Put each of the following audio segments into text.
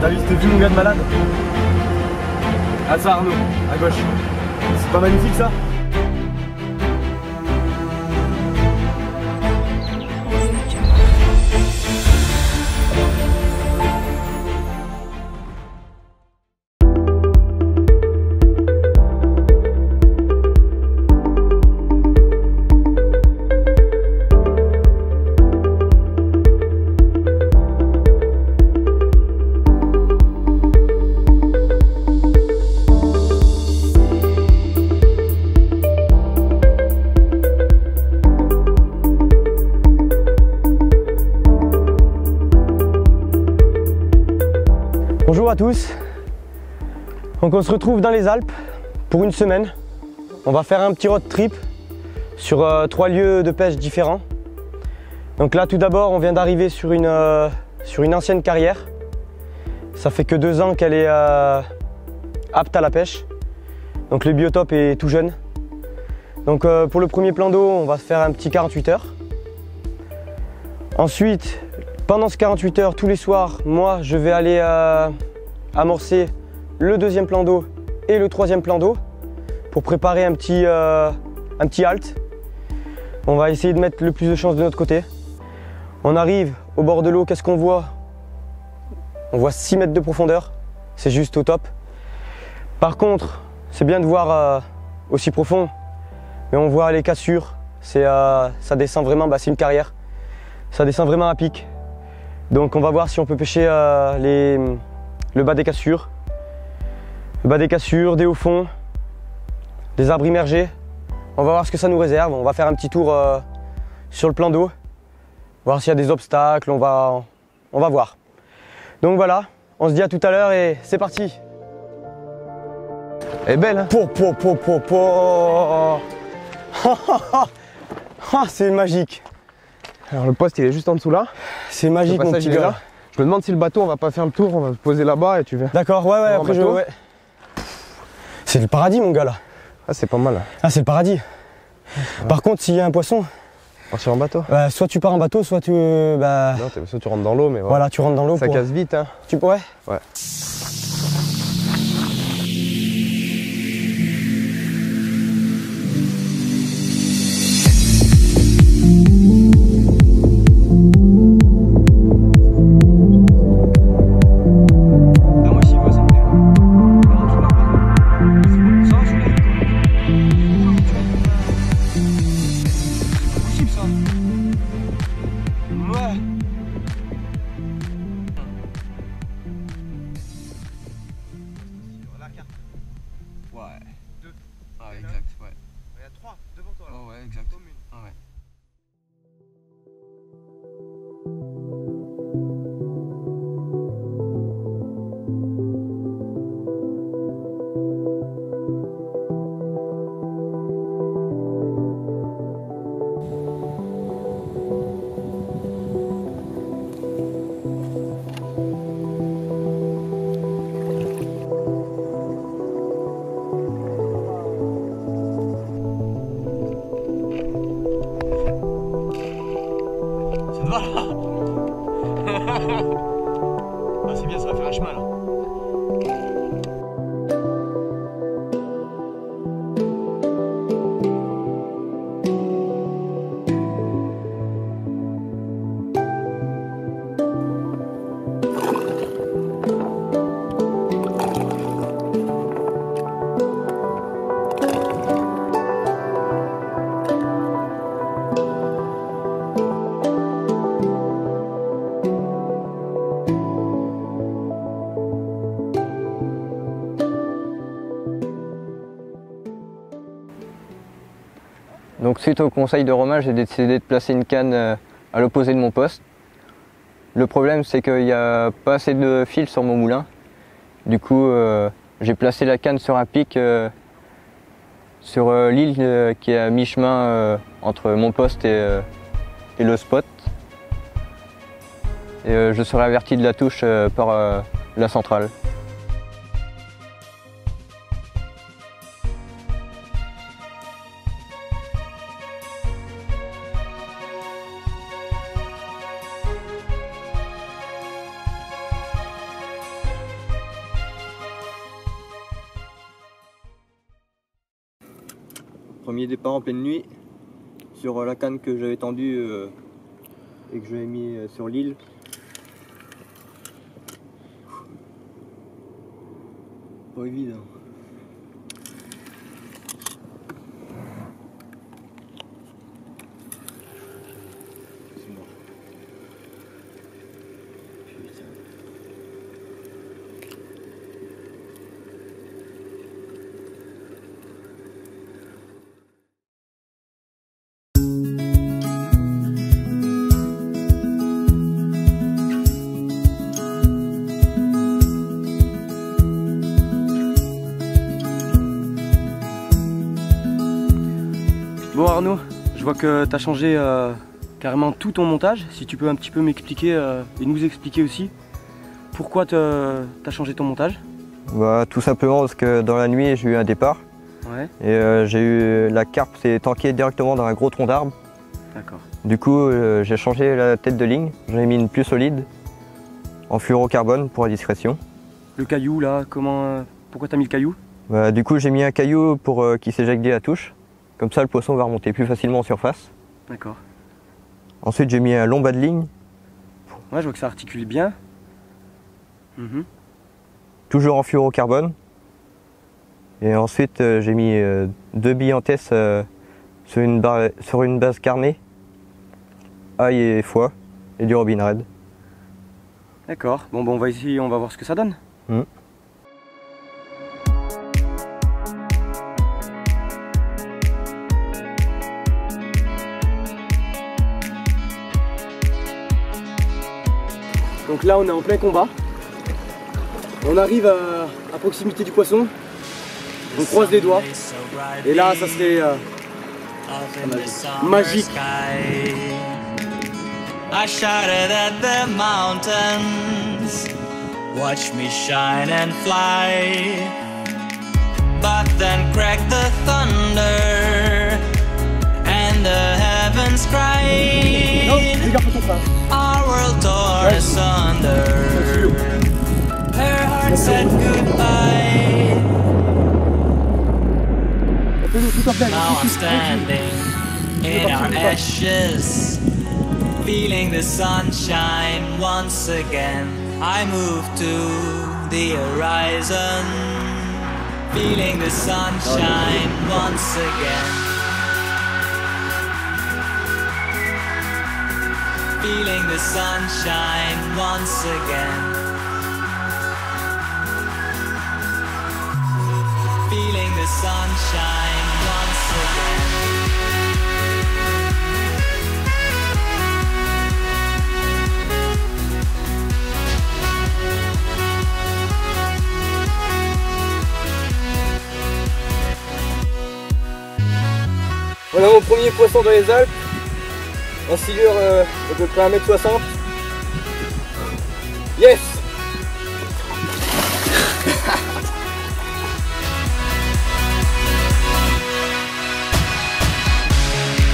T'as vu mon gars de malade? Ah ça Arnaud, à gauche. C'est pas magnifique ça? Bonjour à tous, donc on se retrouve dans les Alpes pour une semaine. On va faire un petit road trip sur 3 lieux de pêche différents. Donc là tout d'abord on vient d'arriver sur une ancienne carrière. Ça fait que 2 ans qu'elle est apte à la pêche. Donc le biotope est tout jeune. Donc pour le premier plan d'eau on va se faire un petit 48 heures. Ensuite pendant ce 48 heures tous les soirs, moi je vais aller amorcer le 2e plan d'eau et le 3e plan d'eau pour préparer un petit halt. On va essayer de mettre le plus de chance de notre côté. On arrive au bord de l'eau, qu'est-ce qu'on voit? On voit 6 mètres de profondeur, c'est juste au top. Par contre, c'est bien de voir aussi profond, mais on voit les cassures, ça descend vraiment, c'est une carrière, ça descend vraiment à pic. Donc on va voir si on peut pêcher le bas des cassures, des hauts fonds, des arbres immergés. On va voir ce que ça nous réserve. On va faire un petit tour sur le plan d'eau, voir s'il y a des obstacles, on va voir. Donc voilà, on se dit à tout à l'heure et c'est parti. Elle est belle hein? C'est magique. Alors le poste il est juste en dessous là. C'est magique mon petit gars. Je me demande si le bateau on va pas faire le tour, on va se poser là-bas et tu verras. D'accord, ouais, après je... Ouais. C'est le paradis mon gars là. Ah c'est pas mal. Ah c'est le paradis. Par contre s'il y a un poisson... Partir en bateau? Soit tu pars en bateau, soit tu... Non, soit tu rentres dans l'eau mais voilà. Voilà, tu rentres dans l'eau. Ça casse vite hein. Tu pourrais? Ouais. Ah c'est bien, ça va faire un chemin là. Donc suite au conseil de Romain, j'ai décidé de placer une canne à l'opposé de mon poste. Le problème c'est qu'il n'y a pas assez de fil sur mon moulin. Du coup j'ai placé la canne sur un pic sur l'île qui est à mi-chemin entre mon poste et le spot. Et je serai averti de la touche par la centrale. Premier départ en pleine nuit sur la canne que j'avais tendue et que j'avais mis sur l'île. Pas évident. C'est mort. Putain. Bon Arnaud, je vois que tu as changé carrément tout ton montage. Si tu peux un petit peu m'expliquer et nous expliquer aussi pourquoi tu as changé ton montage. Bah, tout simplement parce que dans la nuit j'ai eu un départ Ouais. et j'ai eu la carpe s'est tankée directement dans un gros tronc d'arbre. D'accord. Du coup j'ai changé la tête de ligne, j'en ai mis une plus solide en fluorocarbone pour la discrétion. Le caillou là, pourquoi tu as mis le caillou? Bah, du coup j'ai mis un caillou pour qu'il s'éjecte dès la touche. Comme ça, le poisson va remonter plus facilement en surface. D'accord. Ensuite, j'ai mis un long bas de ligne. Ouais, je vois que ça articule bien. Toujours en fluorocarbone. Et ensuite, j'ai mis 2 billes en test sur une base carnée, ail et foie, et du Robin Red. D'accord. Bon, on va essayer, on va voir ce que ça donne. Donc là on est en plein combat. On arrive à proximité du poisson. On croise les doigts. Et là ça serait magique. I shouted at the mountains, watch me shine and fly. But then cracked the thunder and the heavens cried. Our world torn asunder. Her heart said goodbye. Now I'm standing in our ashes, feeling the sunshine once again. I move to the horizon, feeling the sunshine once again. Feeling the sunshine once again. Feeling the sunshine once again. Voilà mon premier poisson dans les Alpes. En silure à peu près 1m60. Yes!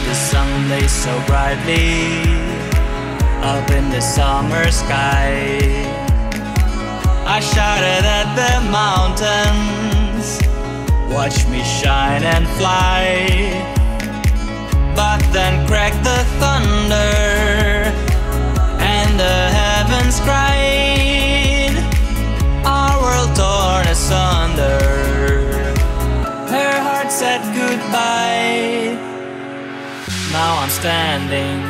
The sun lays so brightly up in the summer sky. I shouted at the mountains, watch me shine and fly. But then cracked the thunder and the heavens cried. Our world torn asunder. Her heart said goodbye. Now I'm standing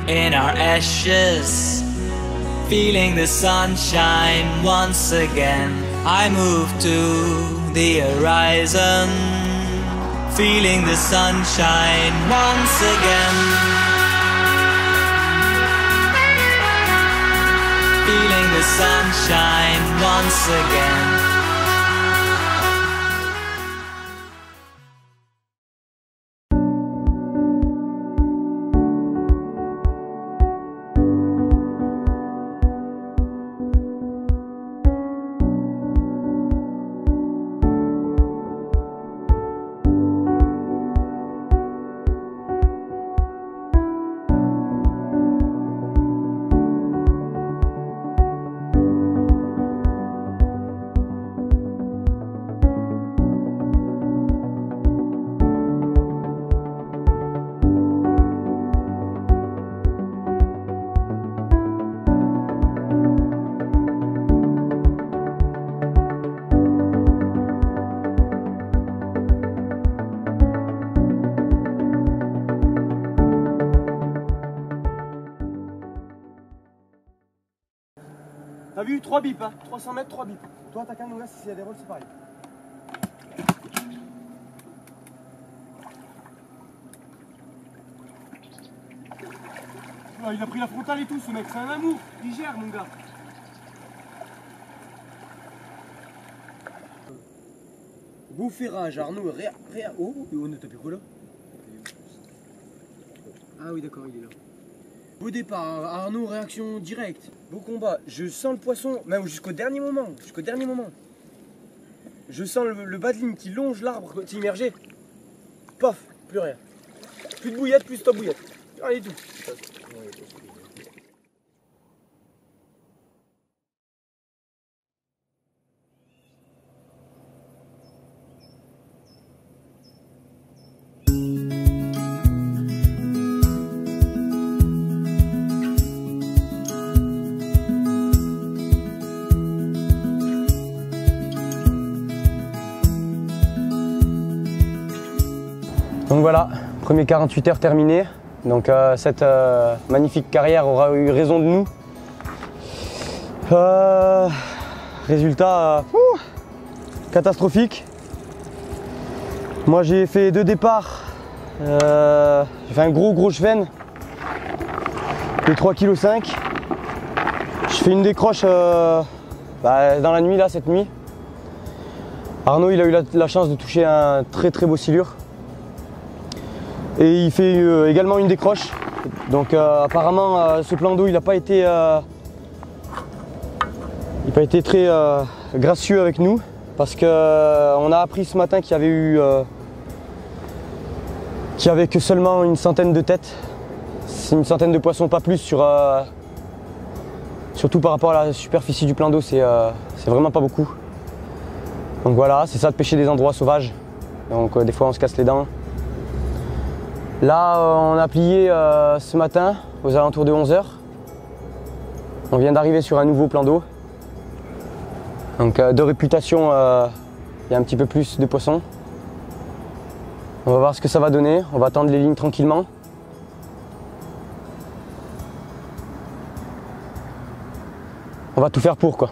in our ashes, feeling the sunshine once again. I move to the horizon, feeling the sunshine once again. Feeling the sunshine once again. T'as vu 3 bips, hein 300 mètres, 3 bips. Toi, ta canne, là, s'il y a des rôles, c'est pareil. Il a pris la frontale et tout, ce mec, c'est un amour. Il gère, mon gars. Beau ferrage, Arnaud, oh, on ne tapé quoi là? Ah oui, d'accord, il est là. Beau départ, Arnaud, réaction directe. Beau combat, je sens le poisson, même jusqu'au dernier moment. Je sens le bas de ligne qui longe l'arbre quand il immergé. Paf, plus rien. Plus de bouillette, plus stop bouillette. Rien du tout. Donc voilà, premier 48 heures terminé. Donc cette magnifique carrière aura eu raison de nous. Résultat catastrophique. Moi j'ai fait 2 départs. J'ai fait un gros cheven de 3,5 kg. Je fais une décroche dans la nuit là, cette nuit. Arnaud il a eu la chance de toucher un très beau silure. Et il fait également une décroche. Donc apparemment ce plan d'eau il n'a pas été très gracieux avec nous parce qu'on a appris ce matin qu'il y avait que seulement une centaine de têtes. C'est une centaine de poissons, pas plus surtout par rapport à la superficie du plan d'eau, c'est vraiment pas beaucoup. Donc voilà, c'est ça de pêcher des endroits sauvages. Donc des fois on se casse les dents. Là, on a plié ce matin aux alentours de 11 h. On vient d'arriver sur un nouveau plan d'eau. Donc de réputation, il y a un petit peu plus de poissons. On va voir ce que ça va donner. On va attendre les lignes tranquillement. On va tout faire pour quoi.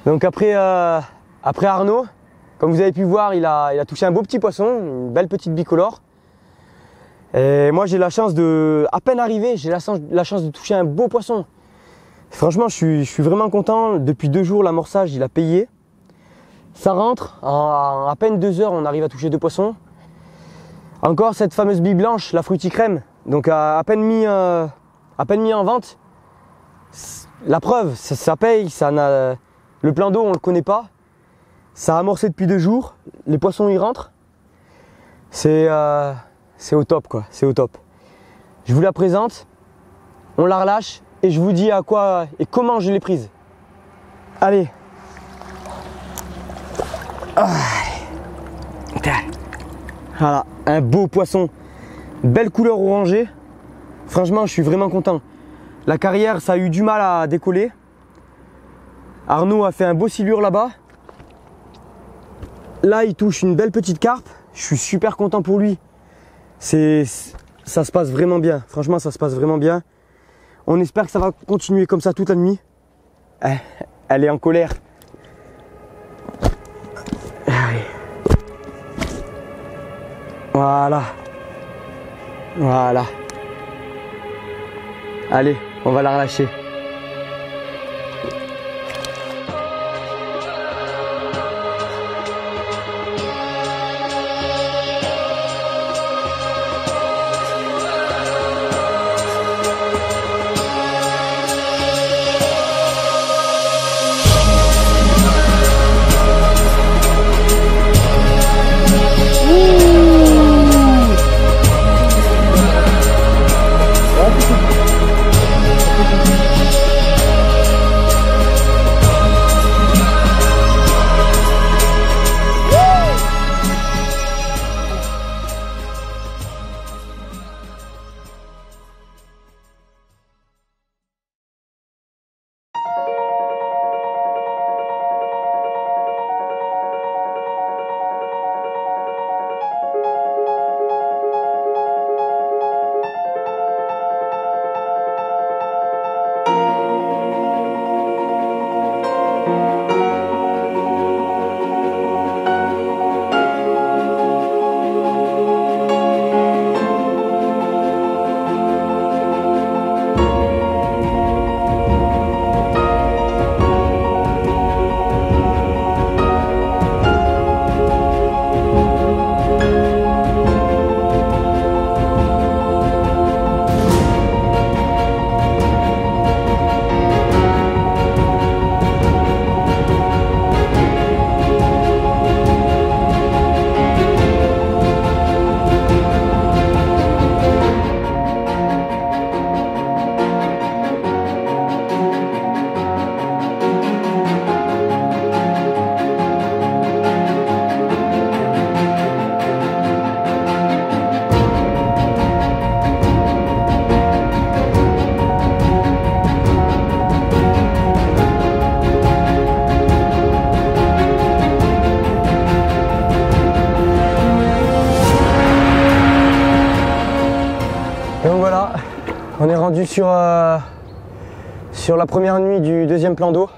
Donc après Arnaud, comme vous avez pu voir, il a touché un beau petit poisson, une belle petite bicolore. Et moi j'ai la chance de, à peine arrivé, j'ai la chance de toucher un beau poisson. Franchement je suis vraiment content. Depuis 2 jours l'amorçage il a payé. Ça rentre, en à peine 2 heures on arrive à toucher 2 poissons. Encore cette fameuse bille blanche, la fruiticrème, donc à peine mis en vente. La preuve, ça paye, le plan d'eau on le connaît pas. Ça a amorcé depuis 2 jours, les poissons y rentrent. C'est au top quoi, c'est au top. Je vous la présente, on la relâche et je vous dis à quoi et comment je l'ai prise. Allez. Voilà, un beau poisson, belle couleur orangée. Franchement, je suis vraiment content. La carrière, ça a eu du mal à décoller. Arnaud a fait un beau silure là-bas. Là, il touche une belle petite carpe. Je suis super content pour lui. Ça se passe vraiment bien. Franchement, ça se passe vraiment bien. On espère que ça va continuer comme ça toute la nuit. Elle est en colère. Allez. Voilà. Voilà. Allez, on va la relâcher. On est rendu sur la première nuit du 2e plan d'eau.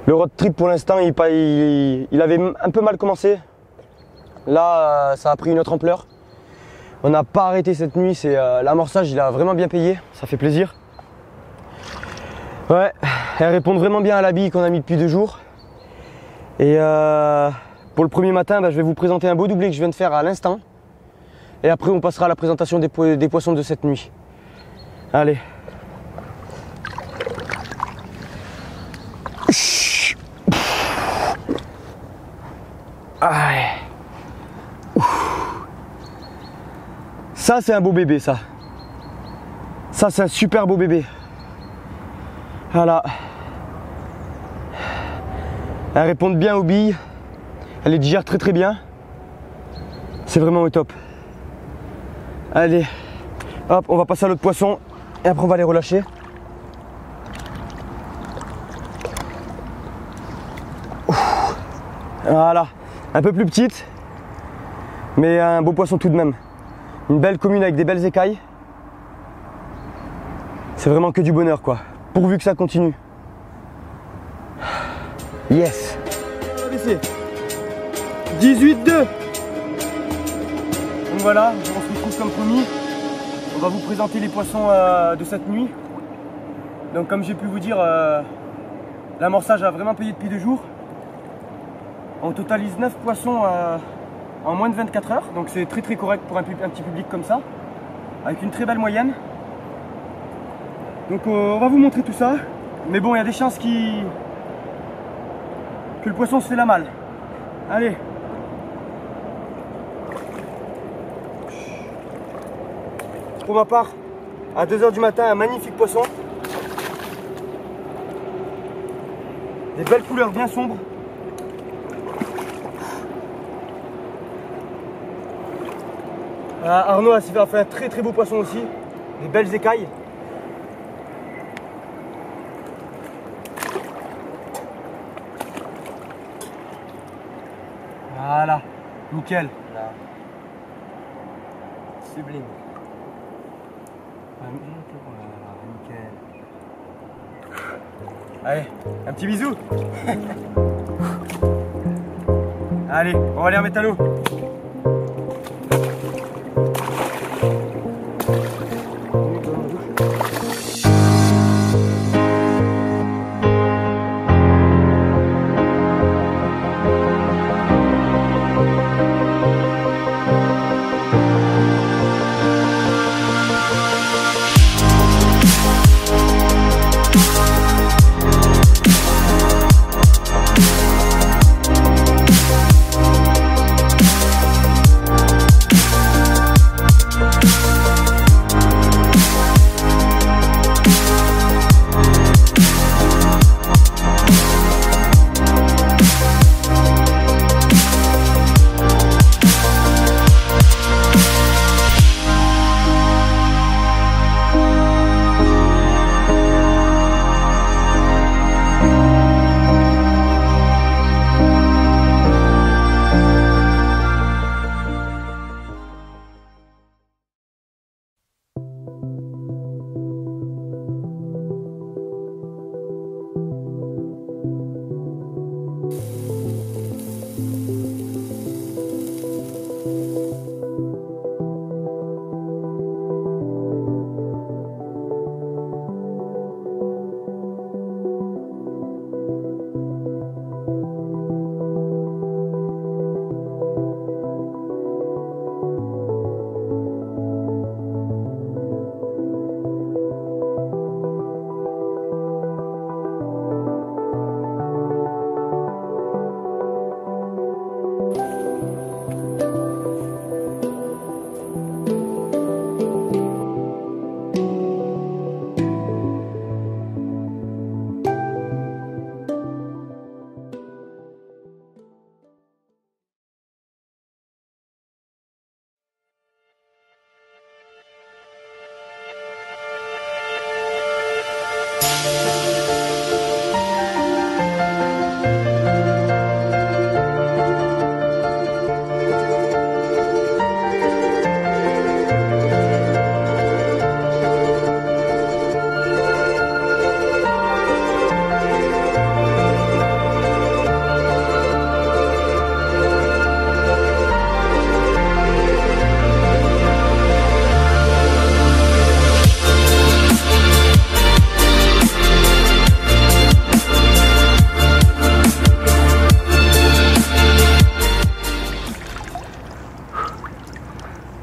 Le road trip pour l'instant il avait un peu mal commencé. Là ça a pris une autre ampleur. On n'a pas arrêté cette nuit, l'amorçage il a vraiment bien payé, ça fait plaisir. Ouais, elles répondent vraiment bien à la bille qu'on a mis depuis 2 jours. Et pour le premier matin, je vais vous présenter un beau doublé que je viens de faire à l'instant. Et après on passera à la présentation des poissons de cette nuit. Allez. Allez. Ça c'est un beau bébé ça. Ça c'est un super beau bébé. Voilà. Elle répond bien aux billes. Elle les digère très très bien. C'est vraiment au top. Allez. Hop, on va passer à l'autre poisson. Et après on va les relâcher. Voilà. Un peu plus petite. Mais un beau poisson tout de même. Une belle commune avec des belles écailles. C'est vraiment que du bonheur quoi. Pourvu que ça continue. Yes. Baissé. 18-2. Donc voilà, on se retrouve comme promis. On va vous présenter les poissons de cette nuit. Donc comme j'ai pu vous dire, l'amorçage a vraiment payé depuis 2 jours. On totalise 9 poissons en moins de 24 heures. Donc c'est très correct pour un petit public comme ça. Avec une très belle moyenne. Donc on va vous montrer tout ça. Mais bon, il y a des chances que le poisson se fait la malle. Allez. Pour ma part, à 2 h du matin, un magnifique poisson. Des belles couleurs bien sombres. Arnaud a fait un très beau poisson aussi. Des belles écailles. Voilà, nickel. Là. Sublime. Nickel. Allez, un petit bisou. Allez, on va aller remettre à l'eau.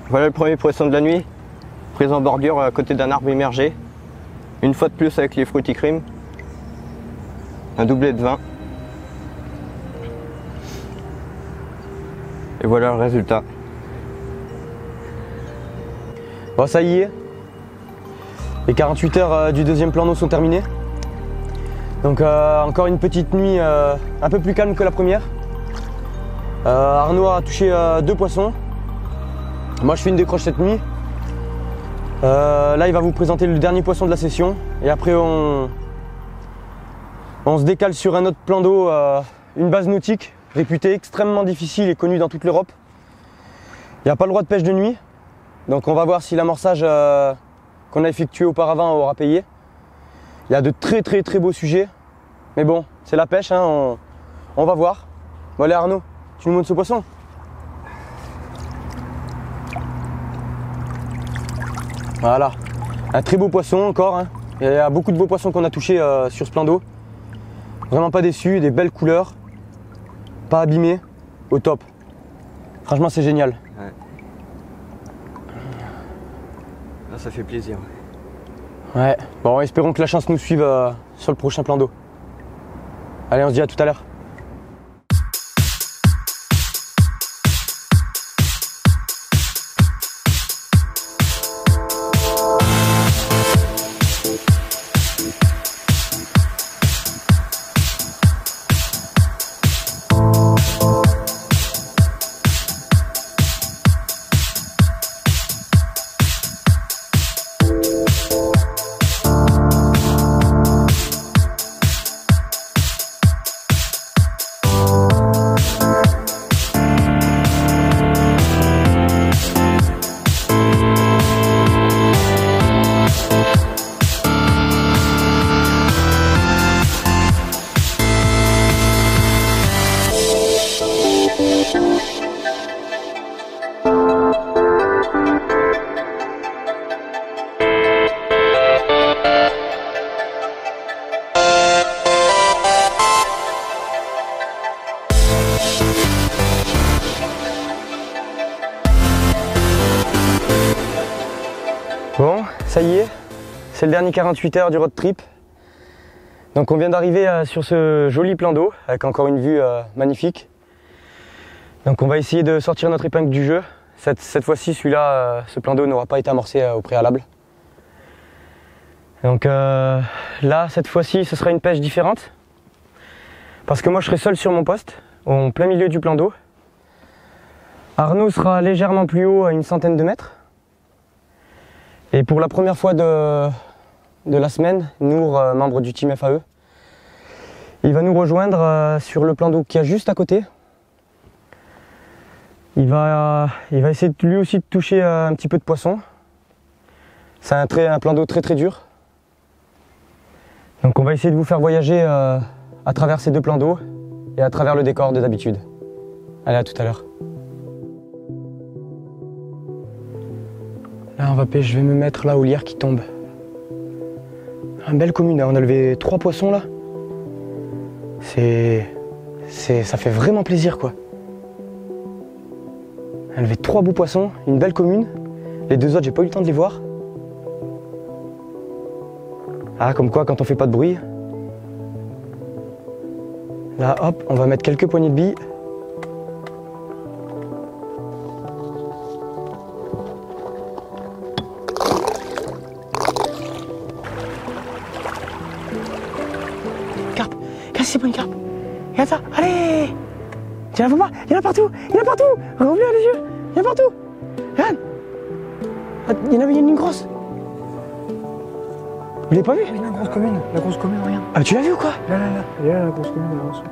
Voilà le premier poisson de la nuit, pris en bordure à côté d'un arbre immergé. Une fois de plus avec les Fruity Cream. Un doublet de vin. Et voilà le résultat. Bon, ça y est, les 48 heures du deuxième plan d'eau sont terminées. Donc encore une petite nuit un peu plus calme que la première. Arnaud a touché 2 poissons. Moi je fais une décroche cette nuit. Là il va vous présenter le dernier poisson de la session. Et après on se décale sur un autre plan d'eau, une base nautique réputée extrêmement difficile et connue dans toute l'Europe. Il n'y a pas le droit de pêche de nuit. Donc on va voir si l'amorçage qu'on a effectué auparavant aura payé. Il y a de très beaux sujets. Mais bon, c'est la pêche, hein, On va voir. Bon allez Arnaud, tu nous montres ce poisson? Voilà, un très beau poisson encore. Hein. Il y a beaucoup de beaux poissons qu'on a touchés sur ce plan d'eau. Vraiment pas déçu, des belles couleurs, pas abîmés, au top. Franchement c'est génial. Ouais. Là, ça fait plaisir. Ouais, bon espérons que la chance nous suive sur le prochain plan d'eau. Allez, on se dit à tout à l'heure. Bon, ça y est, c'est le dernier 48 heures du road trip. Donc on vient d'arriver sur ce joli plan d'eau avec encore une vue magnifique. Donc on va essayer de sortir notre épingle du jeu. Cette fois-ci, celui-là, ce plan d'eau n'aura pas été amorcé au préalable. Donc là, cette fois-ci, ce sera une pêche différente. Parce que moi, je serai seul sur mon poste, en plein milieu du plan d'eau. Arnaud sera légèrement plus haut, à une centaine de mètres. Et pour la première fois de la semaine, Nour, membre du team FAE, il va nous rejoindre sur le plan d'eau qui est juste à côté. Il va essayer lui aussi de toucher un petit peu de poisson. C'est un plan d'eau très très dur. Donc on va essayer de vous faire voyager à travers ces deux plans d'eau et à travers le décor de d'habitude. Allez, à tout à l'heure. Là, je vais me mettre là où l'hier qui tombe. Une belle commune, on a levé 3 poissons là. Ça fait vraiment plaisir quoi. On a levé 3 beaux poissons, une belle commune. Les 2 autres, j'ai pas eu le temps de les voir. Ah, comme quoi, quand on fait pas de bruit. Là, hop, on va mettre quelques poignées de billes. Carpe, c'est pas une carpe. Regarde ça, allez. Tu la vois pas? Il y en a partout, Rouvre-lui les yeux, il y en a partout. Regarde. Ah, il y en avait une grosse. Vous l'avez pas vu? La grosse commune, regarde. Ah, tu l'as vu ou quoi? Là. Il y a la grosse commune, là, en dessous.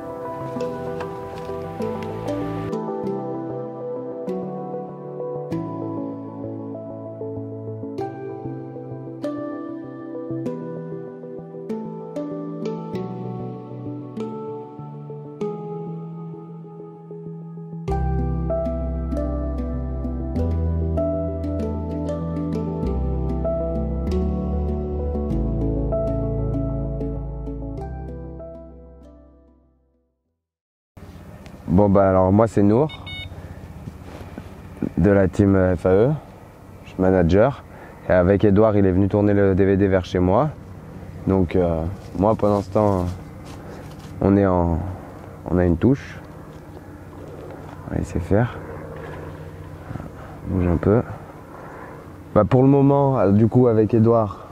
Bon bah alors moi c'est Nour de la team FAE, je suis manager et avec Edouard il est venu tourner le DVD vers chez moi. Donc moi pendant ce temps on a une touche, on va laisser faire, on bouge un peu. Bah pour le moment du coup avec Edouard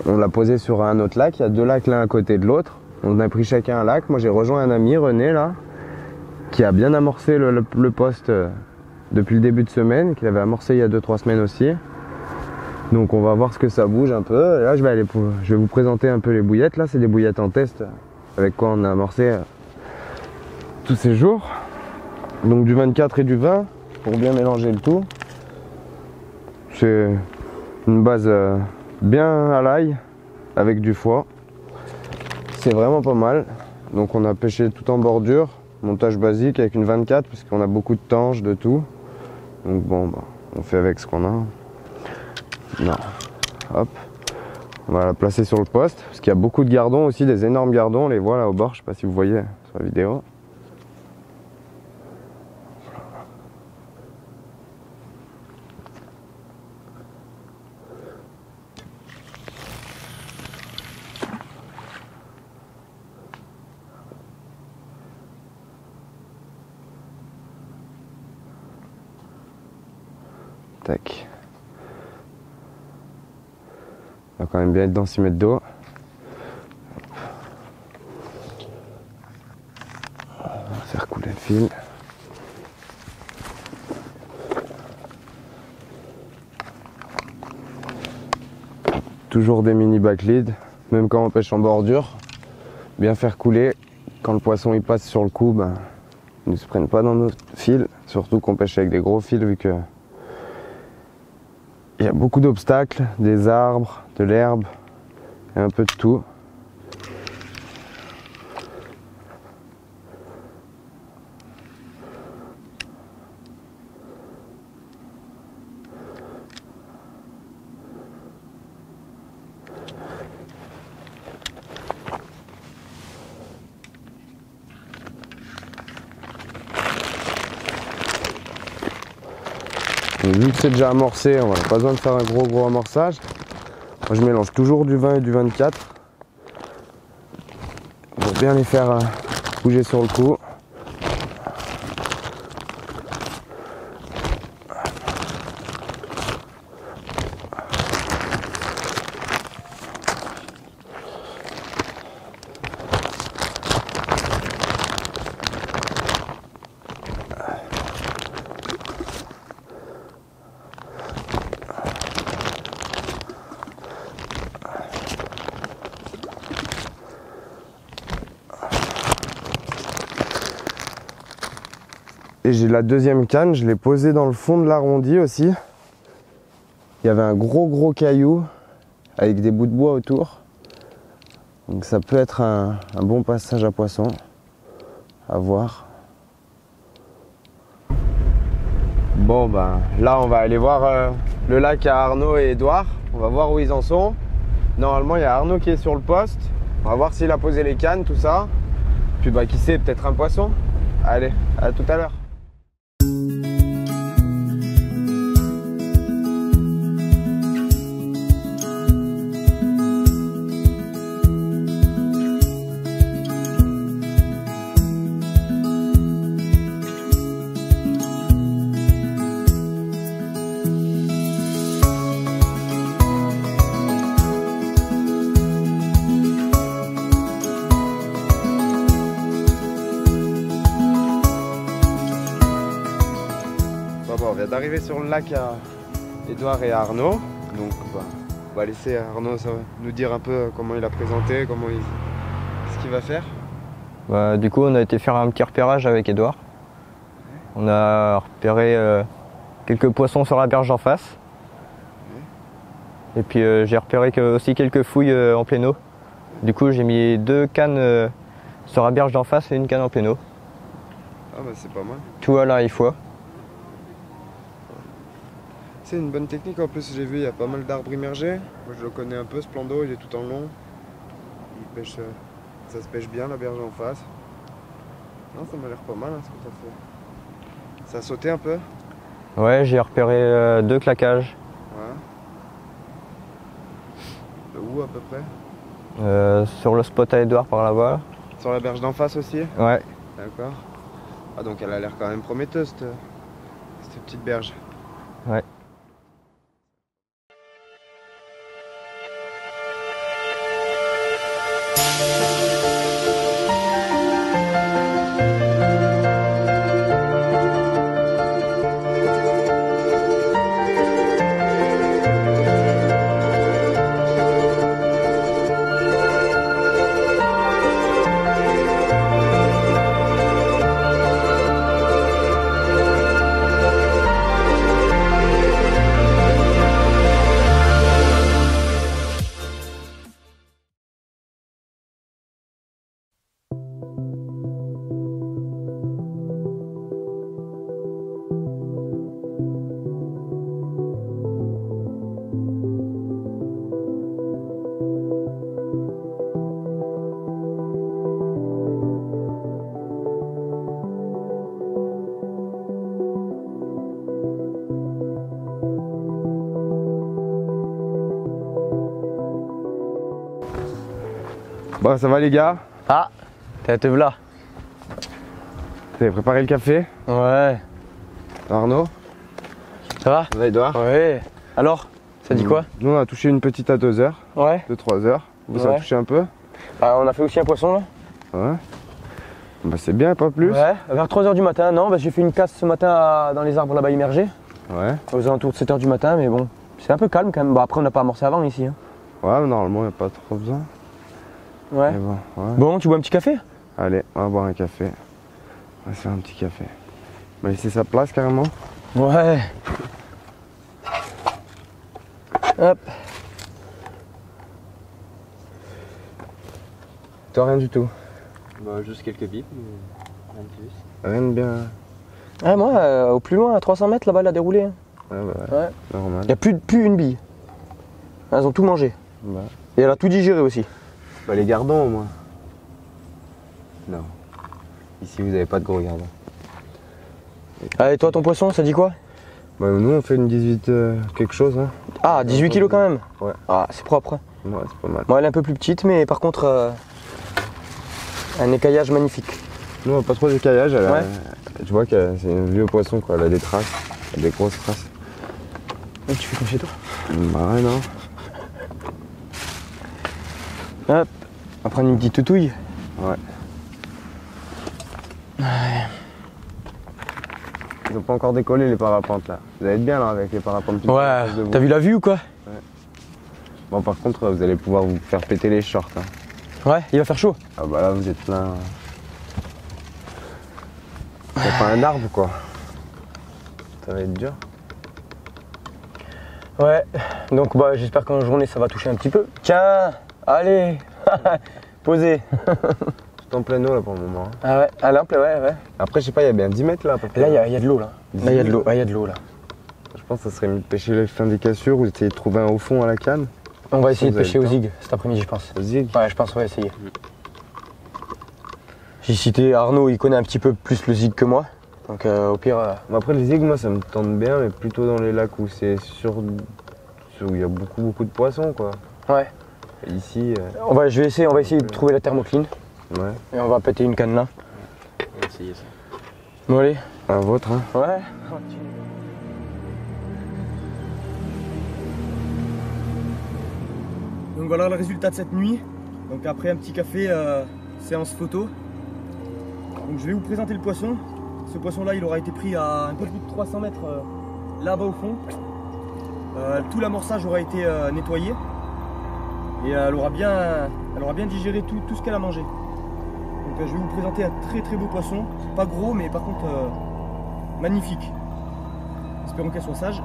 on l'a posé sur un autre lac, il y a 2 lacs l'un à côté de l'autre, on a pris chacun un lac. Moi j'ai rejoint un ami, René là, qui a bien amorcé le poste depuis le début de semaine, qu'il avait amorcé il y a 2-3 semaines aussi. Donc on va voir ce que ça bouge un peu. Et là je vais vous présenter un peu les bouillettes. Là c'est des bouillettes en test avec quoi on a amorcé tous ces jours. Donc du 24 et du 20 pour bien mélanger le tout. C'est une base bien à l'ail avec du foie. C'est vraiment pas mal. Donc on a pêché tout en bordure. Montage basique avec une 24 parce qu'on a beaucoup de tanges, de tout. Donc bon, bah, on fait avec ce qu'on a. Non. Hop. On va la placer sur le poste parce qu'il y a beaucoup de gardons aussi, des énormes gardons. On les voit là au bord, je sais pas si vous voyez sur la vidéo. Tac. On va quand même bien être dans 6 mètres d'eau. On va faire couler le fil. Toujours des mini backleads, même quand on pêche en bordure. Bien faire couler. Quand le poisson il passe sur le coup, ben, ils ne se prennent pas dans nos fils. Surtout qu'on pêche avec des gros fils vu que il y a beaucoup d'obstacles, des arbres, de l'herbe, et un peu de tout. Et vu que c'est déjà amorcé, on n'a pas besoin de faire un gros amorçage. Moi je mélange toujours du 20 et du 24 pour bien les faire bouger sur le coup. Et j'ai la deuxième canne, je l'ai posée dans le fond de l'arrondi aussi. Il y avait un gros caillou avec des bouts de bois autour. Donc ça peut être un bon passage à poisson. À voir. Bon ben là on va aller voir le lac à Arnaud et Edouard. On va voir où ils en sont. Normalement il y a Arnaud qui est sur le poste. On va voir s'il a posé les cannes, tout ça. Puis bah qui sait, peut-être un poisson. Allez, à tout à l'heure. Bon, on vient d'arriver sur le lac à Edouard et à Arnaud. Donc on va laisser Arnaud nous dire un peu comment il a présenté, ce qu'il va faire. Bah, du coup on a été faire un petit repérage avec Edouard. On a repéré quelques poissons sur la berge en face. Et puis j'ai repéré aussi quelques fouilles en pleine eau. Du coup j'ai mis 2 cannes sur la berge d'en face et une canne en pleine eau. Ah bah c'est pas mal. Tout à l'arrivée fois. C'est une bonne technique en plus, j'ai vu, il y a pas mal d'arbres immergés. Moi je le connais un peu ce plan d'eau, il est tout en long. Ça se pêche bien la berge en face. Non, ça m'a l'air pas mal ce que ça fait. Ça a sauté un peu? Ouais, j'ai repéré 2 claquages. Ouais. Où à peu près? Sur le spot à Edouard par là-bas. Sur la berge d'en face aussi? Ouais. D'accord. Ah donc elle a l'air quand même prometteuse cette petite berge. Ouais. Bon, ça va les gars? Ah, te voilà. Vous avez préparé le café? Ouais. Arnaud? Ça va? Ça va Edouard? Ouais. Alors, ça dit quoi? Nous on a touché une petite à 2 heures, Ouais. 2-3 heures. Vous ça a Ouais. touché un peu? Ah, on a fait aussi un poisson là. Ouais. Bah c'est bien, pas plus? Ouais, vers 3h du matin. Non, bah, j'ai fait une casse ce matin dans les arbres là-bas immergés, Ouais. aux alentours de 7h du matin, mais bon, c'est un peu calme quand même. Bah, après, on n'a pas amorcé avant ici. Hein. Ouais, mais normalement il n'y a pas trop besoin. Ouais. Mais bon, ouais. Bon, tu bois un petit café? Allez, on va boire un café. On va se faire un petit café. On va laisser sa place carrément. Ouais. Hop. Toi rien du tout. Bah, juste quelques bips, mais rien de plus. Rien de bien. Ah, moi, au plus loin, à 300 mètres, là-bas, elle a déroulé. Hein. Ouais, bah, Ouais. normal. Il n'y a plus une bille. Elles ont tout mangé. Bah. Et elle a tout digéré aussi. Bah les gardons au moins. Non. Ici vous avez pas de gros gardons. Allez, toi, ton poisson, ça dit quoi? Bah nous on fait une 18 quelque chose hein. Ah, 18 kilos quand même. Ouais. Ah, c'est propre. Hein. Ouais c'est pas mal. Bon, elle est un peu plus petite, mais par contre, un écaillage magnifique. Nous on a pas trop d'écaillage, elle a- Ouais. tu vois que c'est un vieux poisson quoi, elle a des traces, elle a des grosses traces. Et tu fais comme chez toi. Bah ouais non. Hop, on va prendre une petite toutouille. Ouais. Ils ont pas encore décollé les parapentes là. Vous allez être bien là avec les parapentes. Ouais, en face de vous. t'as vu la vue ou quoi? Bon par contre vous allez pouvoir vous faire péter les shorts. Hein. Ouais, il va faire chaud. Ah bah là vous êtes plein. C'est pas un arbre quoi. Ça va être dur. Ouais, donc bah, j'espère qu'en journée ça va toucher un petit peu. Tiens, allez, posez. Tout en pleine eau là pour le moment. Hein. Ah ouais, à l'imple, ouais, ouais. Après je sais pas, il y a bien 10 mètres là à peu près. Là, il y a de l'eau là. Là, il y a de l'eau, il y a de l'eau là. Je pense que ça serait mieux de pêcher les fins des cassures ou essayer de trouver un haut fond à la canne. On va essayer de Vous avez pêcher le au temps. zig cet après-midi, je pense. Au zig. Ouais, je pense, on va essayer. J'ai cité Arnaud, il connaît un petit peu plus le zig que moi. Donc au pire. Bon, après les zigs moi ça me tente bien mais plutôt dans les lacs où c'est sur où il y a beaucoup de poissons quoi. Ouais. Et ici On va essayer de trouver la thermocline ouais. et on va péter une canne là. On va essayer ça. Bon allez. Un vôtre hein. Ouais. Donc voilà le résultat de cette nuit. Donc après un petit café, séance photo. Donc je vais vous présenter le poisson. Ce poisson là il aura été pris à un peu plus de 300 mètres là-bas au fond. Tout l'amorçage aura été nettoyé. Et elle aura bien digéré tout ce qu'elle a mangé. Donc je vais vous présenter un très beau poisson. C'est pas gros mais par contre magnifique. Espérons qu'elle soit sage.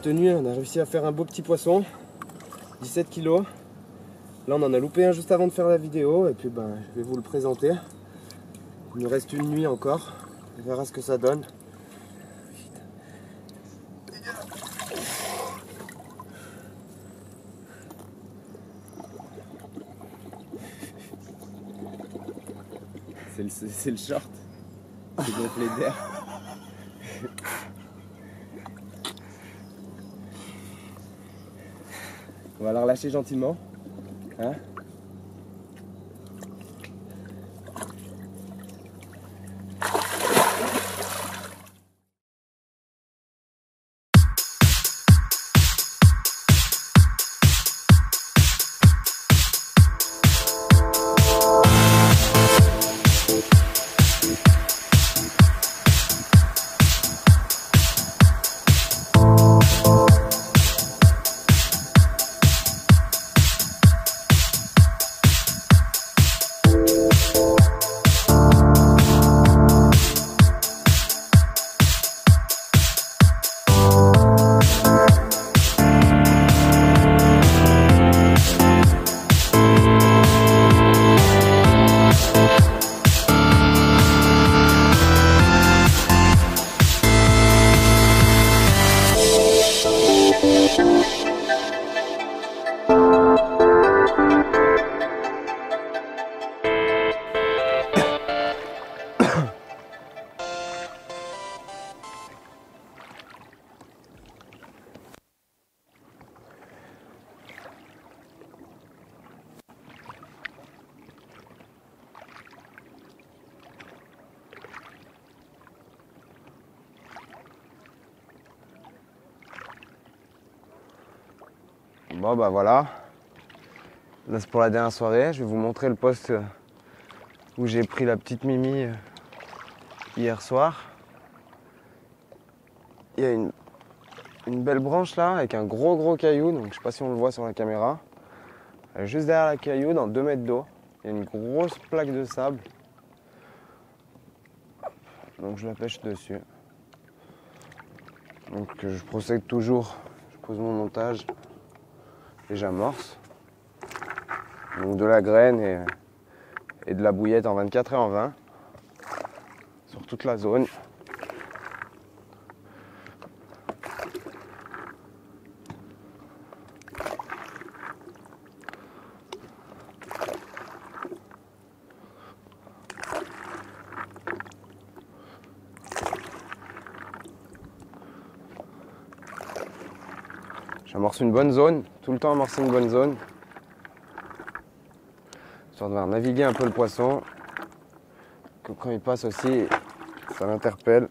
cette nuit, on a réussi à faire un beau petit poisson, 17 kilos. Là on en a loupé un juste avant de faire la vidéo et puis ben, je vais vous le présenter. Il nous reste une nuit encore, on verra ce que ça donne. C'est le short, c'est gonflé d'air. On va la relâcher gentiment. Hein? Bon bah voilà, là c'est pour la dernière soirée, je vais vous montrer le poste où j'ai pris la petite Mimi hier soir. Il y a une belle branche là avec un gros caillou, donc je sais pas si on le voit sur la caméra. Juste derrière la caillou, dans 2 mètres d'eau, il y a une grosse plaque de sable. Donc je la pêche dessus. Donc je procède toujours, je pose mon montage. Et j'amorce. Donc de la graine et de la bouillette en 24 et en 20 sur toute la zone. J'amorce une bonne zone, tout le temps amorcer une bonne zone. Histoire de naviguer un peu le poisson. Que quand il passe aussi, ça l'interpelle.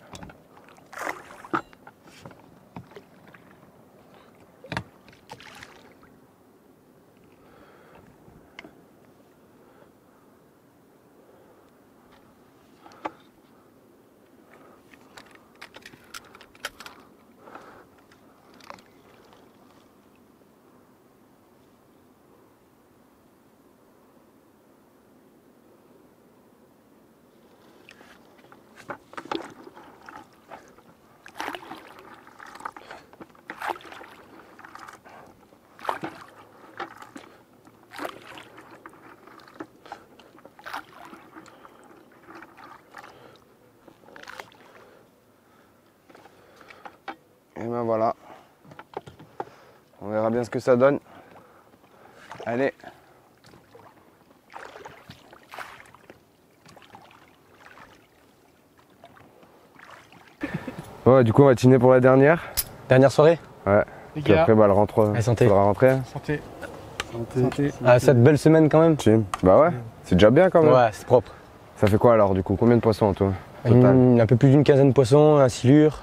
Et ben voilà, on verra bien ce que ça donne. Allez. Bon, du coup on va chiner pour la dernière. Dernière soirée. Ouais. Puis après bah, santé. faudra rentrer. Santé. Ah, cette belle semaine quand même. Chin. Bah ouais, c'est déjà bien quand même. Ouais, c'est propre. Ça fait quoi alors du coup? Combien de poissons toi total? Un peu plus d'une quinzaine de poissons, un silure.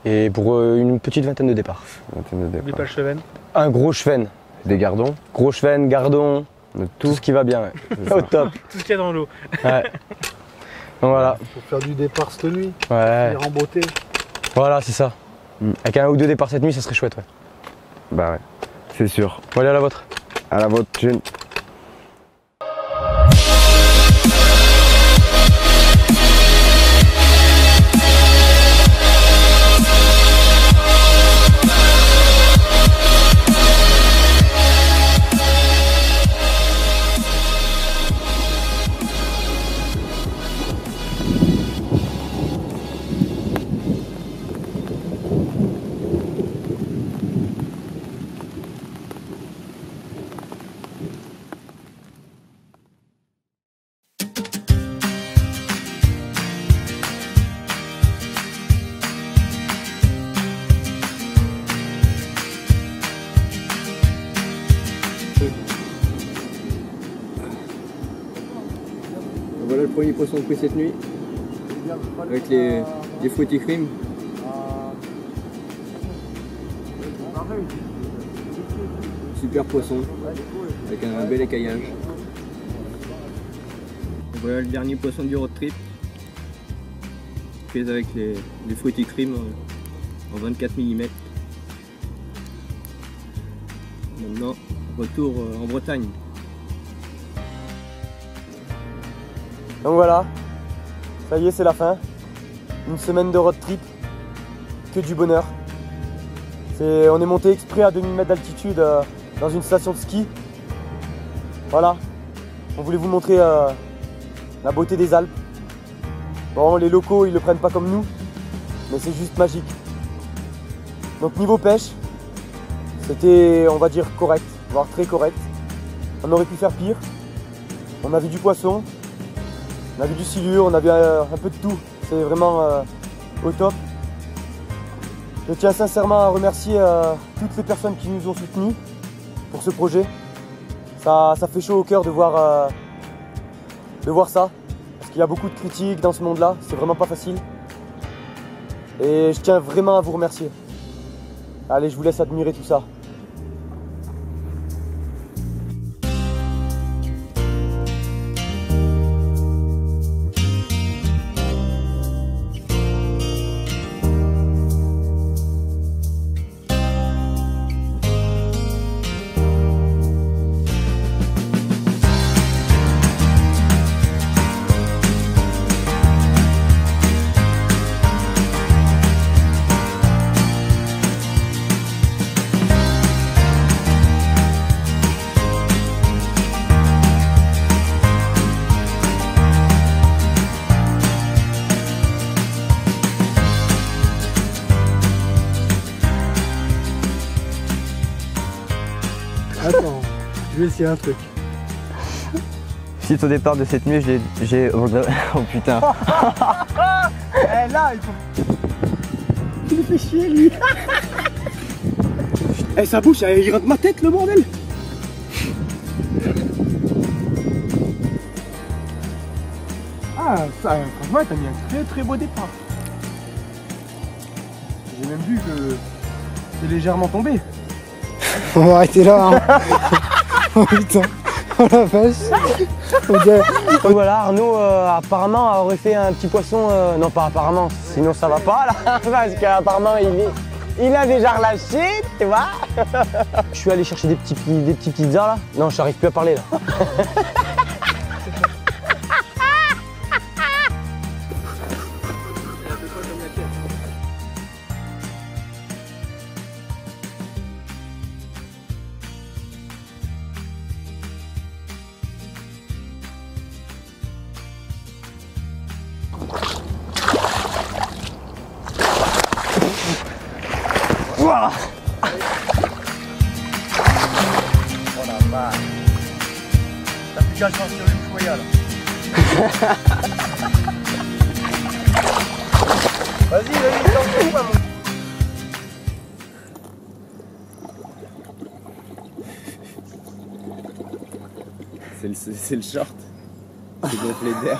Et pour une petite vingtaine de départs. N'oublie pas le cheven. Un gros cheven. Des gardons? Gros cheven, gardon, tout ce qui va bien. Ouais. Au top. Tout ce qu'il y a dans l'eau. Ouais. Donc voilà. Pour faire du départ cette nuit, Ouais. finir en beauté. Voilà, c'est ça. Avec 1 ou 2 départs cette nuit, ça serait chouette. Ouais. Bah ouais, c'est sûr. Bon, allez à la vôtre. À la vôtre, Chin. Voilà le premier poisson pris cette nuit, avec les fruity cream. Super poisson, avec un bel écaillage. Et voilà le dernier poisson du road trip, pris avec les fruity cream en 24 mm. Maintenant, retour en Bretagne. Donc voilà, ça y est, c'est la fin. Une semaine de road trip, que du bonheur. On est monté exprès à 2000 mètres d'altitude dans une station de ski. Voilà, on voulait vous montrer la beauté des Alpes. Bon, les locaux, ils le prennent pas comme nous, mais c'est juste magique. Donc niveau pêche, c'était, on va dire, correct, voire très correct. On aurait pu faire pire. On a vu du poisson, on a vu du silure, on a vu un peu de tout. C'est vraiment au top. Je tiens sincèrement à remercier toutes les personnes qui nous ont soutenus pour ce projet. Ça fait chaud au cœur de voir ça. Parce qu'il y a beaucoup de critiques dans ce monde-là, c'est vraiment pas facile. Et je tiens vraiment à vous remercier. Allez, je vous laisse admirer tout ça. Attends, je vais essayer un truc. Suite au départ de cette nuit, j'ai... Oh putain. Eh là, il faut... Il me fait chier lui. Eh sa bouche, il rentre ma tête le bordel. Ah, ça, franchement, t'as mis un très très beau départ. J'ai même vu que c'est légèrement tombé. On va arrêter là, hein. Oh putain, oh la vache. Donc voilà, Arnaud apparemment aurait fait un petit poisson, non pas apparemment, sinon ça va pas là, parce qu'apparemment il a déjà relâché, tu vois. Je suis allé chercher des petits pizzas là. Non, j'arrive plus à parler là. Voilà. Oh la vache. T'as plus qu'à changer le mouchoya là. Vas-y, t'en pas mon. C'est le short. C'est gonflé d'air.